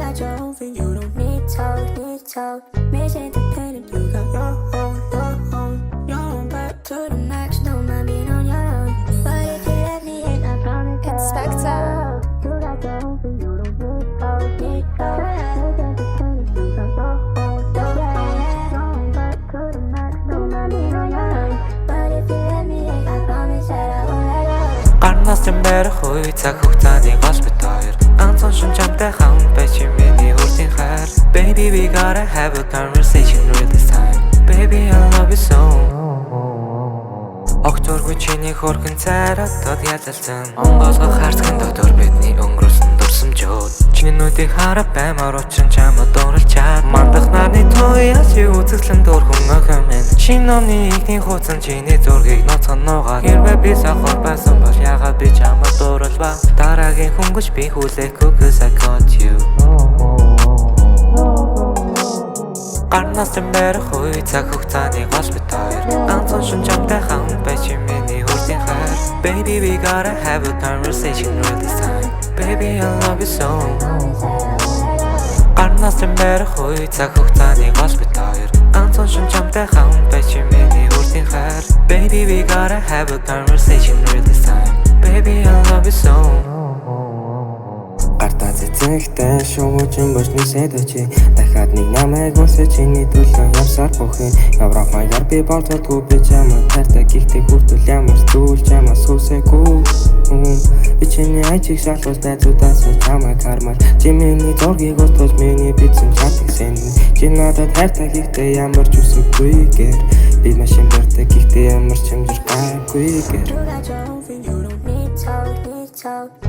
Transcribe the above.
got your own thing, you don't need talk. Miss entertaining, you got your own back to the max. Don't mind being on your own. But if you let me in, I promise It's Spectre. you got your own thing, you don't need talk. Miss entertaining, you got your own back to the max. Don't mind being on your own. But if you let me in, I promise that I won't let go. Гарнаас юм барих үе цаг хугацааны гол бит хоёр анцон шүнжамтай хамт байж миний хүртийн хайр Baby we gotta have a conversation real this time Baby I love you so Октооргүй чиний хөргөн цайраад тод ялалцсан Онгоосгох харцхан дотор бидний өнгөрсөн дурсамжууд Чиний нүдийг харах баймаар учин чамд дууралчаад Мандах нарны туяас юу үзэсгэлэн дөрхөн охин минь Чин номны ихний хууцан чиний зургийг ноцгон нуугаад Хэрвээ би сахар байсан бол ягаад би чамд дууралва Дараагийн хөнгөж би хүлээхгүй cause I got you Гарнаас юм барих үе цаг хугацааны гол бит хоёр анцон шүнжамтай хамт байж миний хүртийн хайр Baby we gotta have a conversation real this time Baby I love you so Гарнаас юм барих үе цаг хугацааны гол бит хоёр анцон шүнжамтай хамт байж миний хүртийн хайр Baby we gotta have a conversation real this time Baby I love you so Гартаа цэцэгтэй шуугуучин бошны сэдэчи дахиад нэг намайг унсаж чиний төлөө явсаар бүхэн Европ маягаар би болдгоо би чамд таартай гихтэй хүртэл ямар зүйл чамаас үсэхгүй би чиний айчиг шалгуулж найзуудаас чамайг хармаар чи миний зургийг утгаж миний бичсэн чатыг сэнд чи надад хайртай гихтэй ямар ч үсэхгүйгээр би машин барьдаг гихтэй ямар ч хэмжир гайгүйгээр You got your own thing, you don't need talk.